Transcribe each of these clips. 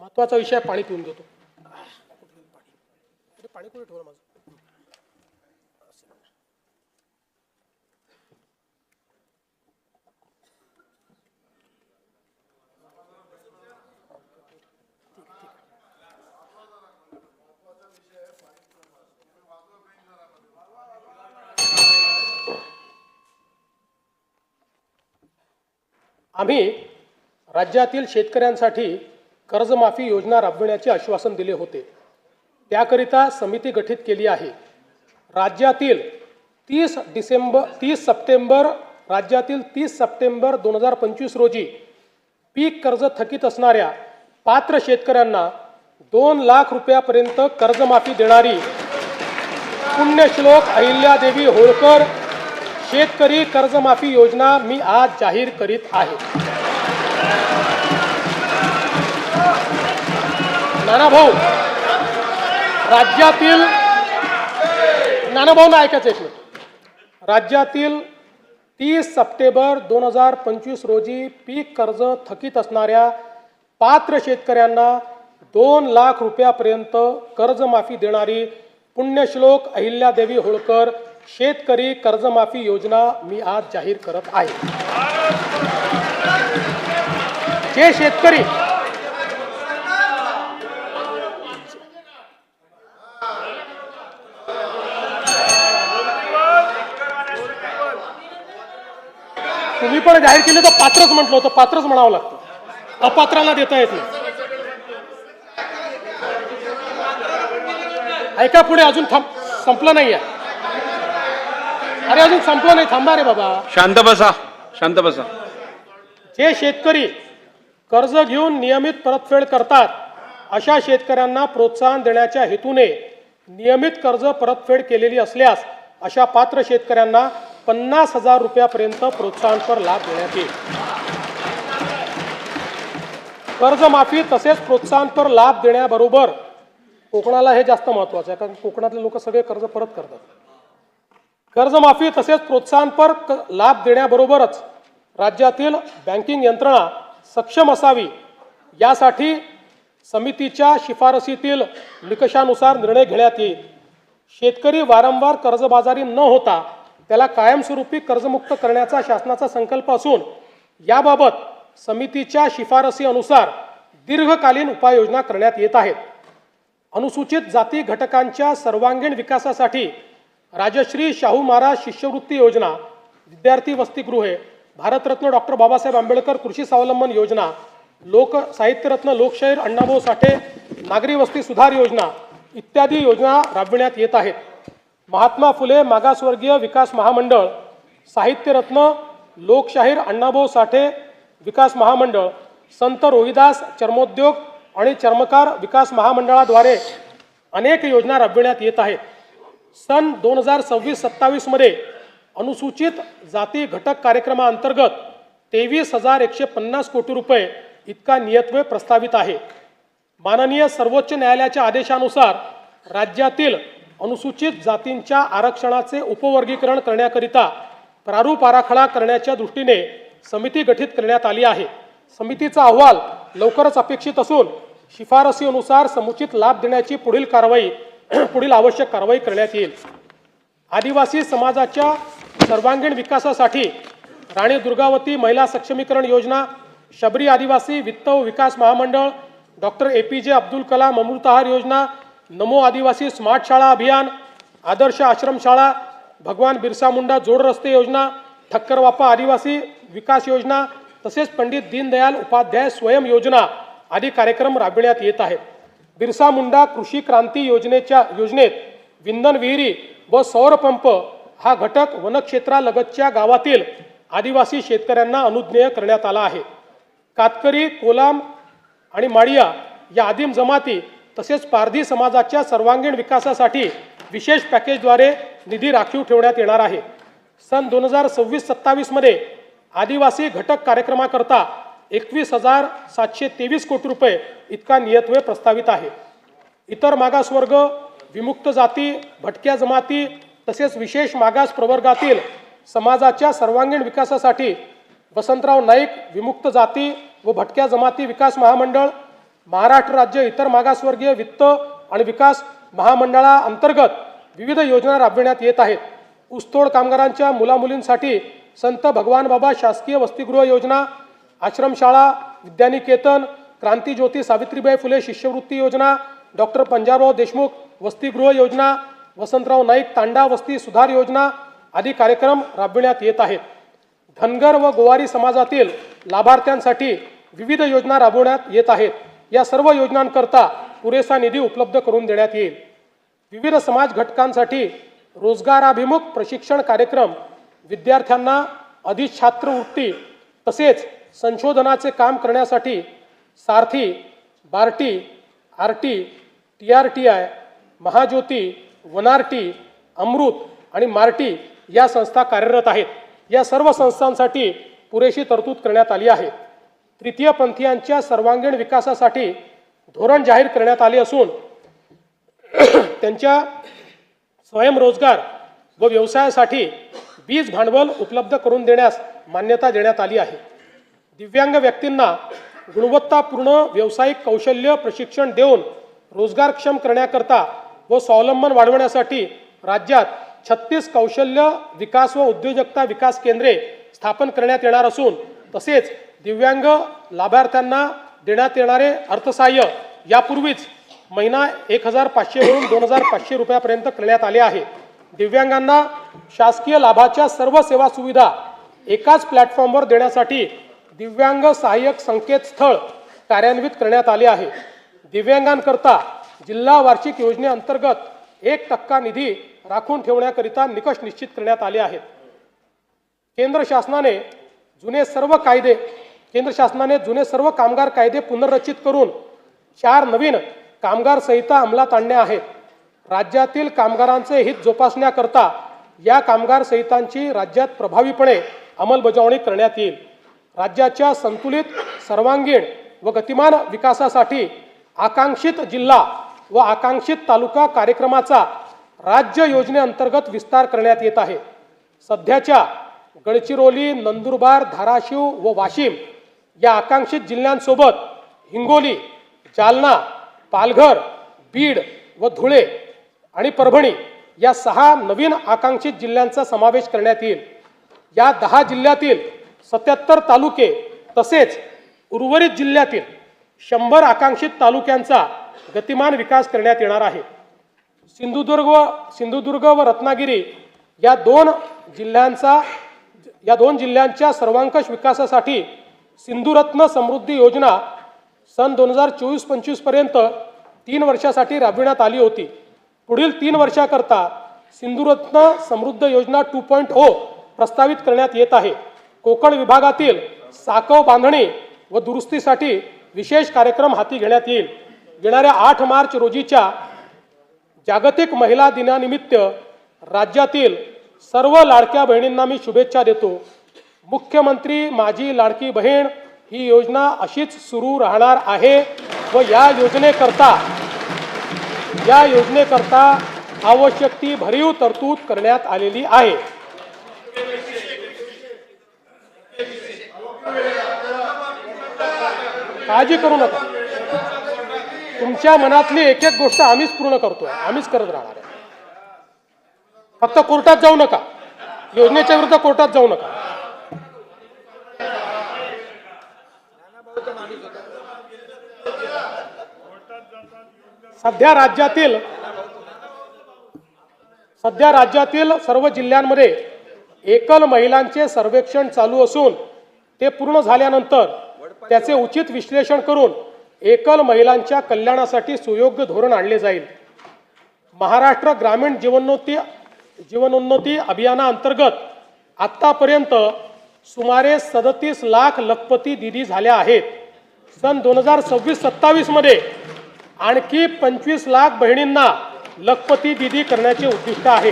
महत्त्वाचा विषय पाणी पिऊन देतो. पाणी कुठे ठेवलं माझं? आम्ही राज्यातील शेतकऱ्यांसाठी कर्जमाफी योजना राबविण्याचे आश्वासन दिले होते. त्याकरिता समिती गठीत केली आहे. राज्यातील 30 सप्टेंबर 2025 रोजी पीक कर्ज थकीत असणाऱ्या पात्र शेतकऱ्यांना 2 लाख रुपयापर्यंत कर्जमाफी देणारी पुण्यश्लोक अहिल्यादेवी होळकर शेतकरी कर्जमाफी योजना मी आज जाहीर करीत आहे. नानाभाऊ, राज्यातील ऐकायचं एक मिनिट. राज्यातील 30 सप्टेंबर 2025 रोजी पीक कर्ज थकीत असणाऱ्या पात्र शेतकऱ्यांना 2 लाख रुपयापर्यंत कर्जमाफी देणारी पुण्यश्लोक अहिल्यादेवी होळकर शेतकरी कर्जमाफी योजना मी आज जाहीर करत आहे. जे शेतकरी तुम्ही पण जाहीर केले तर पात्रच म्हटलं होतं, पात्रच म्हणावं लागतं, अपात्राला देता येत नाही. ऐका पुढे, अजून संपलं नाही आहे. अरे अजून संपलं नाही, थांबा रे बाबा, शांत बसा, शांत बसा. जे शेतकरी कर्ज घेऊन नियमित परतफेड करतात अशा शेतकऱ्यांना प्रोत्साहन देण्याच्या हेतूने नियमित कर्ज परतफेड केलेली असल्यास अशा पात्र शेतकऱ्यांना 50,000 रुपयापर्यंत प्रोत्साहनपर लाभ देण्यात येईल. कर्जमाफी तसेच प्रोत्साहनपर लाभ देण्याबरोबर कोकणाला हे जास्त महत्त्वाचं आहे, कारण कोकणातले लोक सगळे कर्ज परत करतात. कर्जमाफी तसेच प्रोत्साहनपर लाभ देण्याबरोबरच राज्यातील बँकिंग यंत्रणा सक्षम असावी यासाठी समितीच्या शिफारसीतील निकषानुसार निर्णय घेण्यात येईल. शेतकरी वारंवार कर्जबाजारी न होता त्याला कायमस्वरूपी कर्जमुक्त करण्याचा शासनाचा संकल्प असून याबाबत समितीच्या शिफारसी अनुसार दीर्घकालीन उपाययोजना करण्यात येत आहेत. अनुसूचित जाती घटकांच्या सर्वांगीण विकासासाठी राजश्री शाहू महाराज शिष्यवृत्ती योजना, विद्यार्थी वसतिगृहे, भारतरत्न डॉक्टर बाबासाहेब आंबेडकर कृषी स्वावलंबन योजना, लोक साहित्यरत्न लोकशाहीर अण्णाभाऊ साठे नागरी वस्ती सुधार योजना इत्यादी योजना राबविण्यात येत आहेत. महात्मा फुले मागासवर्गीय विकास महामंडळ, साहित्यरत्न लोकशाहीर अण्णाभाऊ साठे विकास महामंडळ, संत रोहिदास चर्मोद्योग आणि चर्मकार विकास महामंडळाद्वारे अनेक योजना राबविण्यात येत आहेत. सन 2026-27 मध्ये अनुसूचित जाती घटक कार्यक्रमाअंतर्गत 23,150 कोटी रुपये इतका नियतव्यय प्रस्तावित आहे. माननीय सर्वोच्च न्यायालयाच्या आदेशानुसार राज्यातील अनुसूचित जातींच्या आरक्षणाचे उपवर्गीकरण करण्याकरिता प्रारूप आराखडा करण्याच्या दृष्टीने समिती गठीत करण्यात आली आहे. समितीचा अहवाल लवकरच अपेक्षित असून शिफारसीनुसार समुचित लाभ देण्याची पुढील आवश्यक कारवाई करण्यात येईल. आदिवासी समाजाच्या सर्वांगीण विकासासाठी राणी दुर्गावती महिला सक्षमीकरण योजना, शबरी आदिवासी वित्त व विकास महामंडळ, डॉक्टर APJ अब्दुल कलाम अमृतहार योजना, नमो आदिवासी स्मार्ट शाळा अभियान, आदर्श आश्रमशाळा, भगवान बिरसा मुंडा जोड रस्ते योजना, ठक्कर वापा आदिवासी विकास योजना तसेच पंडित दीनदयाल उपाध्याय स्वयं योजना आदी कार्यक्रम राबविण्यात येत आहेत. बिरसा मुंडा कृषी क्रांती योजनेत विंधन विहिरी व सौरपंप हा घटक वनक्षेत्रालगतच्या गावातील आदिवासी शेतकऱ्यांना अनुज्ञेय करण्यात आला आहे. कातकरी, कोलाम आणि माडिया या आदिम जमाती तसेच पारधी समाजाच्या सर्वांगीण विकासासाठी विशेष पॅकेजद्वारे निधी राखीव ठेवण्यात येणार आहे. सन 2026-27 मध्ये आदिवासी घटक कार्यक्रमाकरता 21,723 कोटी रुपये इतका नियतव्यय प्रस्तावित आहे. इतर मागासवर्ग, विमुक्त जाती, भटक्या जमाती तसेच विशेष मागास प्रवर्गातील समाजाच्या सर्वांगीण विकासासाठी वसंतराव नाईक विमुक्त जाती व भटक्या जमाती विकास महामंडळ, महाराष्ट्र राज्य इतर मागासवर्गीय वित्त आणि विकास महामंडळाअंतर्गत विविध योजना राबविण्यात येत आहेत. ऊसतोड कामगारांच्या मुलामुलींसाठी संत भगवान बाबा शासकीय वसतिगृह योजना, आश्रमशाळा, विद्यानिकेतन, क्रांतिज्योती सावित्रीबाई फुले शिष्यवृत्ती योजना, डॉक्टर पंजाबराव देशमुख वसतिगृह योजना, वसंतराव नाईक तांडा वस्ती सुधार योजना आदी कार्यक्रम राबविण्यात येत आहेत. धनगर व गोवारी समाजातील लाभार्थ्यांसाठी विविध योजना राबवण्यात येत आहेत. या सर्व योजनांकरता पुरेसा निधी उपलब्ध करून देण्यात येईल. विविध समाज घटकांसाठी रोजगाराभिमुख प्रशिक्षण कार्यक्रम, विद्यार्थ्यांना अधिक छात्रवृत्ती तसेच संशोधनाचे काम करण्यासाठी सारथी, बार्टी, आरटी, TRTI, महाज्योती, वनारटी, अमृत आणि मार्टी या संस्था कार्यरत आहेत. या सर्व संस्थांसाठी पुरेशी तरतूद करण्यात आली आहे. तृतीयपंथीयांच्या सर्वांगीण विकासासाठी धोरण जाहीर करण्यात आले असून त्यांच्या स्वयंरोजगार व व्यवसायासाठी बीज भांडवल उपलब्ध करून देण्यास मान्यता देण्यात आली आहे. दिव्यांग व्यक्तींना गुणवत्तापूर्ण व्यावसायिक कौशल्य प्रशिक्षण देऊन रोजगारक्षम करण्याकरता व स्वावलंबन वाढवण्यासाठी राज्यात 36 कौशल्य विकास व उद्योजकता विकास केंद्रे स्थापन करण्यात येणार असून तसेच दिव्यांग लाभार्थ्यांना देण्यात येणारे अर्थसहाय्य यापूर्वीच महिना 1,500 वरून 2,500 रुपयापर्यंत करण्यात आले आहे. दिव्यांगांना शासकीय लाभाच्या सर्व सेवा सुविधा एकाच प्लॅटफॉर्मवर देण्यासाठी दिव्यांग सहाय्यक संकेतस्थळ कार्यान्वित करण्यात आले आहे. दिव्यांगांकरता जिल्हा वार्षिक योजनेअंतर्गत 1% निधी राखून ठेवण्याकरिता निकष निश्चित करण्यात आले आहेत. केंद्र शासनाने जुने सर्व कामगार कायदे पुनर्रचित करून 4 नवीन कामगार संहिता अंमलात आणल्या आहेत. राज्यातील कामगारांचे हित जोपासण्याकरता या कामगार संहितांची राज्यात प्रभावीपणे अंमलबजावणी करण्यात येईल. राज्याच्या संतुलित, सर्वांगीण व गतिमान विकासासाठी आकांक्षित जिल्हा व आकांक्षित तालुका कार्यक्रमाचा राज्य योजनेअंतर्गत विस्तार करण्यात येत आहे. सध्याच्या गडचिरोली, नंदुरबार, धाराशिव व वाशिम या आकांक्षित जिल्ह्यांसोबत हिंगोली, जालना, पालघर, बीड व धुळे आणि परभणी या 6 नवीन आकांक्षित जिल्ह्यांचा समावेश करण्यात येईल. या 10 जिल्ह्यातील 77 तालुके तसेच उर्वरित जिल्ह्यातील 100 आकांक्षित तालुक्यांचा गतिमान विकास करण्यात येणार आहे. सिंधुदुर्ग व रत्नागिरी या दोन जिल्ह्यांच्या सर्वांकष विकासासाठी सिंधुरत्न समृद्धी योजना सन 2024-25 पर्यंत 3 वर्षासाठी राबविण्यात आली होती. पुढील 3 वर्षाकरता सिंधुरत्न समृद्ध योजना 2.0 प्रस्तावित करण्यात येत आहे. कोकण विभागातील साकव बांधणी व दुरुस्तीसाठी विशेष कार्यक्रम हाती घेण्यात येईल. येणाऱ्या 8 मार्च रोजीच्या जागतिक महिला दिनानिमित्त राज्यातील सर्व लाडक्या बहिणींना मी शुभेच्छा देतो. मुख्यमंत्री माझी लाडकी बहीण ही योजना अशीच सुरू राहणार आहे व या योजनेकरता आवश्यक ती भरीव तरतूद करण्यात आलेली आहे. काळजी करू नका. तुमच्या मनातली एक एक गोष्ट आम्हीच पूर्ण करतोय, आम्हीच करत राहणार आहे. फक्त कोर्टात जाऊ नका, योजनेच्या विरुद्ध कोर्टात जाऊ नका. सध्या राज्यातील सर्व जिल्ह्यांमध्ये एकल महिलांचे सर्वेक्षण चालू असून ते पूर्ण झाल्यानंतर त्याचे उचित विश्लेषण करून एकल महिलांच्या कल्याणासाठी सुयोग्य धोरण आणले जाईल. महाराष्ट्र ग्रामीण जीवनोन्नती अभियानाअंतर्गत आतापर्यंत सुमारे 37 लाख लखपती दिदी झाल्या आहेत. सन 2026-27 मध्ये आणखी 25 लाख बहिणींना लखपती दिदी करण्याचे उद्दिष्ट आहे.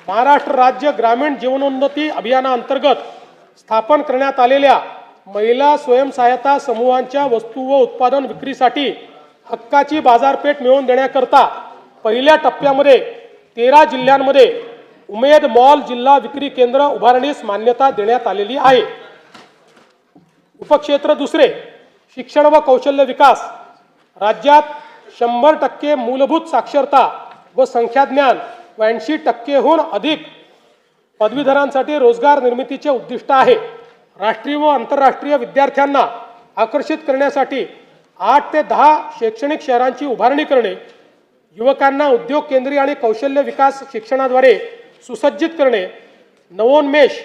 महाराष्ट्र राज्य ग्रामीण जीवनोन्नती अभियानाअंतर्गत स्थापन करण्यात आलेल्या महिला स्वयंसहायता समूहांच्या वस्तू व उत्पादन विक्रीसाठी हक्काची बाजारपेठ मिळवून देण्याकरता पहिल्या टप्प्यामध्ये 13 जिल्ह्यांमध्ये उमेद मॉल जिल्हा विक्री केंद्र उभारणीस मान्यता देण्यात आलेली आहे. उपक्षेत्र दुसरे शिक्षण व कौशल्य विकास, राज्यात 100% मूलभूत साक्षरता व संख्याज्ञान व 80%हून अधिक पदवीधरांसाठी रोजगार निर्मितीचे उद्दिष्ट आहे. राष्ट्रीय व आंतरराष्ट्रीय विद्यार्थ्यांना आकर्षित करण्यासाठी 8 ते 10 शैक्षणिक शहरांची उभारणी करणे, युवकांना उद्योग केंद्रीय आणि कौशल्य विकास शिक्षणाद्वारे सुसज्जित करणे, नवोन्मेष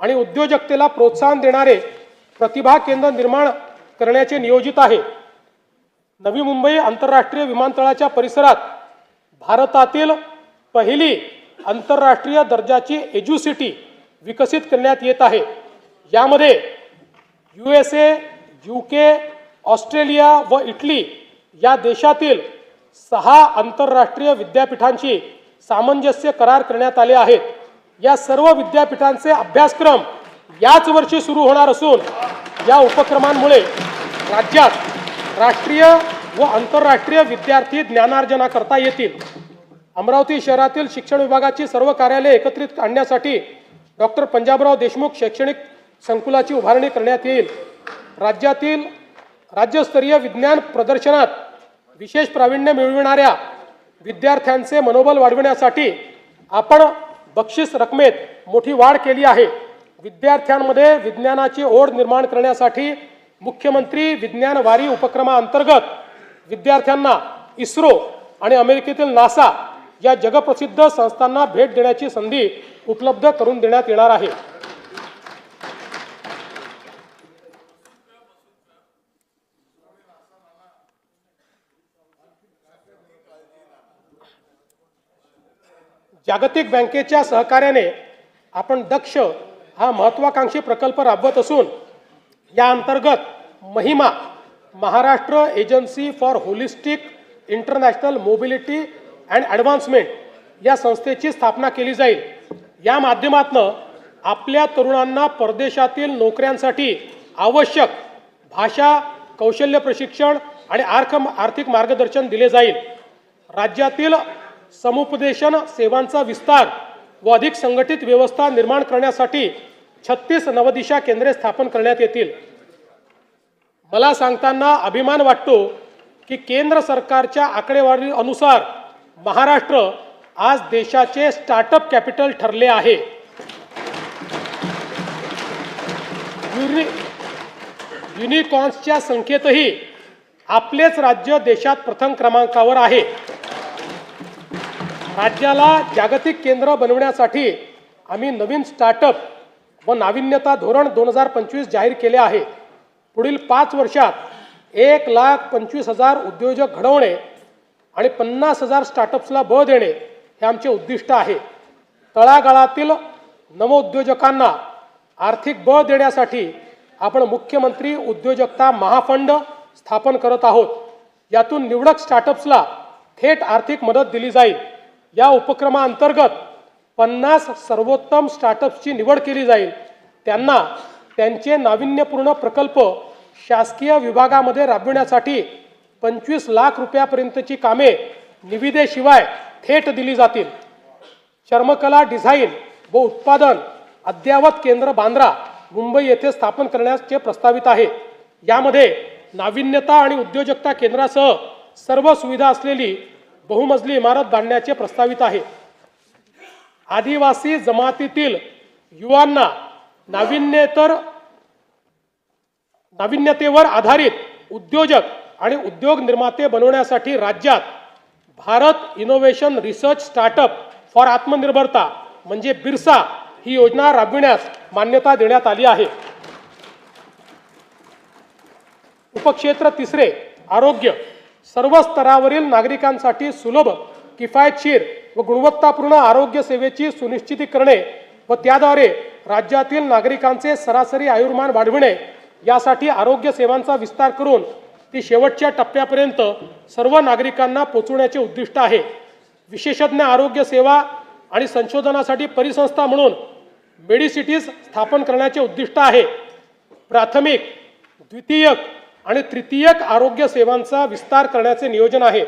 आणि उद्योजकतेला प्रोत्साहन देणारे प्रतिभा केंद्र निर्माण करण्याचे नियोजित आहे. नवी मुंबई आंतरराष्ट्रीय विमानतळाच्या परिसरात भारतातील पहिली आंतरराष्ट्रीय दर्जाची एज्युसिटी विकसित करण्यात येत आहे. यामध्ये USA, UK, ऑस्ट्रेलिया व इटली या देशातील 6 आंतरराष्ट्रीय विद्यापीठांशी सामंजस्य करार करण्यात आले आहेत. या सर्व विद्यापीठांचे अभ्यासक्रम याच वर्षी सुरू होणार असून या उपक्रमांमुळे राज्यात राष्ट्रीय व आंतरराष्ट्रीय विद्यार्थी ज्ञानार्जना करता येतील. अमरावती शहरातील शिक्षण विभागाची सर्व कार्यालये एकत्रित आणण्यासाठी डॉक्टर पंजाबराव देशमुख शैक्षणिक संकुलाची उभारणी करण्यात येईल. राज्यातील राज्यस्तरीय विज्ञान प्रदर्शनात विशेष प्रावीण्य मिळविणाऱ्या विद्यार्थ्यांचे मनोबल वाढविण्यासाठी आपण बक्षीस रकमेत मोठी वाढ केली आहे. विद्यार्थ्यांमध्ये विज्ञानाची ओढ निर्माण करण्यासाठी मुख्यमंत्री विज्ञान वारी उपक्रमाअंतर्गत विद्यार्थ्यांना इस्रो आणि अमेरिकेतील नासा या जगप्रसिद्ध संस्थांना भेट देण्याची संधी उपलब्ध करून देण्यात येणार आहे. जागतिक बँकेच्या सहकार्याने आपण दक्ष हा महत्त्वाकांक्षी प्रकल्प राबवत असून या अंतर्गत Mahima Maharashtra agency for holistic international mobility and advancement या संस्थेची स्थापना केली जाईल. या माध्यमातून आपल्या तरुणांना परदेशातील नोकऱ्यांसाठी आवश्यक भाषा, कौशल्य प्रशिक्षण आणि आर्थिक मार्गदर्शन दिले जाईल. राज्यातील समुपदेशन सेवांचा विस्तार व अधिक संघटित व्यवस्था निर्माण करण्यासाठी 36 नवदिशा केंद्रे स्थापन करण्यात येतील. मला सांगताना अभिमान वाटतो की केंद्र सरकारच्या आकडेवारीनुसार महाराष्ट्र आज देशाचे स्टार्टअप कॅपिटल ठरले आहे. युनिकॉर्न्सच्या संख्येतही आपलेच राज्य देशात प्रथम क्रमांकावर आहे. राज्याला जागतिक केंद्र बनवण्यासाठी आम्ही नवीन स्टार्टअप व नाविन्यता धोरण 2025 जाहीर केले आहे. पुढील 5 वर्षात 1,25,000 उद्योजक घडवणे आणि 50,000 स्टार्टअप्सला बळ देणे हे आमचे उद्दिष्ट आहे. तळागाळातील नवोद्योजकांना आर्थिक बळ देण्यासाठी आपण मुख्यमंत्री उद्योजकता महाफंड स्थापन करत आहोत. यातून निवडक स्टार्टअप्सला थेट आर्थिक मदत दिली जाईल. या उपक्रमाअंतर्गत 50 सर्वोत्तम स्टार्टअप्सची निवड केली जाईल. त्यांना त्यांचे नाविन्यपूर्ण प्रकल्प शासकीय विभागामध्ये राबविण्यासाठी 25 लाख रुपयापर्यंतची कामे निविदेशिवाय थेट दिली जातील. चर्मकला डिझाईन व उत्पादन अद्ययावत केंद्र बांद्रा मुंबई येथे स्थापन करण्याचे प्रस्तावित आहे. यामध्ये नाविन्यता आणि उद्योजकता केंद्रासह सर्व सुविधा असलेली बहुमजली इमारत बांधण्याचे प्रस्तावित आहे. आदिवासी जमातीतील युवांना नाविन्यतेवर आधारित उद्योजक आणि उद्योग निर्माते बनवण्यासाठी राज्यात Bharat innovation research startup for आत्मनिर्भरता म्हणजे बिरसा ही योजना राबविण्यास मान्यता देण्यात आली आहे. उपक्षेत्र 3 आरोग्य सर्व स्तरावरील नागरिकांसाठी सुलभ, किफायतशीर व गुणवत्तापूर्ण आरोग्य सेवेची सुनिश्चिती करणे व त्याद्वारे राज्यातील नागरिकांचे सरासरी आयुर्मान वाढविणे यासाठी आरोग्य सेवांचा विस्तार करून ती शेवटच्या टप्प्यापर्यंत सर्व नागरिकांना पोहोचवण्याचे उद्दिष्ट आहे. विशेषज्ञ आरोग्य सेवा आणि संशोधनासाठी परिसंस्था म्हणून मेडिसिटीज स्थापन करण्याचे उद्दिष्ट आहे. प्राथमिक, द्वितीयक आणि तृतीयक आरोग्य सेवांचा विस्तार करण्याचे नियोजन आहे.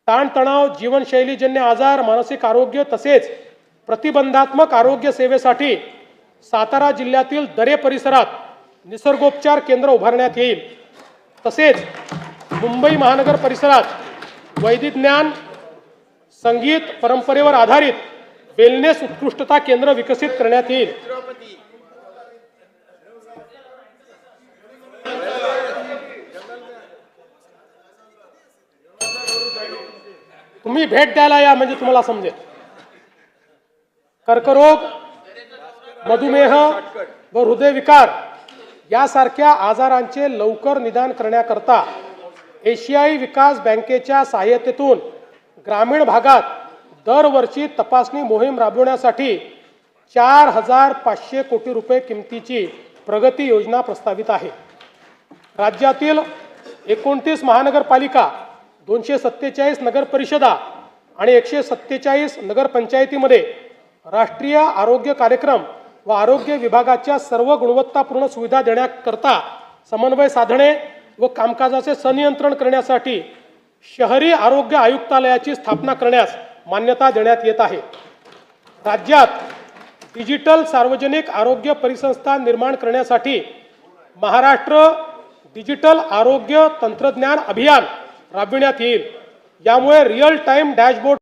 ताणतणाव, जीवनशैलीजन्य आजार, मानसिक आरोग्य तसेच प्रतिबंधात्मक आरोग्य सेवेसाठी सातारा जिल्ह्यातील दरे परिसरात निसर्गोपचार केंद्र उभारण्यात येईल. तसेच मुंबई महानगर परिसरात वैदिज्ञान, संगीत परंपरेवर आधारित वेलनेस उत्कृष्टता केंद्र विकसित करण्यात येईल. तुम्ही भेट द्यायला या म्हणजे तुम्हाला समजेल. कर्करोग, मधुमेह व हृदयविकार यासारख्या आजारांचे लवकर निदान करण्याकरता एशियाई विकास बँकेच्या सहाय्यतेतून ग्रामीण भागात दरवर्षी तपासणी मोहीम राबवण्यासाठी 4,500 कोटी रुपये किमतीची प्रगती योजना प्रस्तावित आहे. राज्यातील 29 महानगरपालिका, 247 नगरपरिषदा आणि 147 नगरपंचायतीमध्ये राष्ट्रीय आरोग्य कार्यक्रम व आरोग्य विभागाच्या सर्व गुणवत्तापूर्ण सुविधा देण्याकरता समन्वय साधणे व कामकाजाचे संनियंत्रण करण्यासाठी शहरी आरोग्य आयुक्तालयाची स्थापना करण्यास मान्यता देण्यात येत आहे. राज्यात डिजिटल सार्वजनिक आरोग्य परिसंस्था निर्माण करण्यासाठी महाराष्ट्र डिजिटल आरोग्य तंत्रज्ञान अभियान राबविण्यात येईल. यामुळे रिअल टाइम डॅशबोर्ड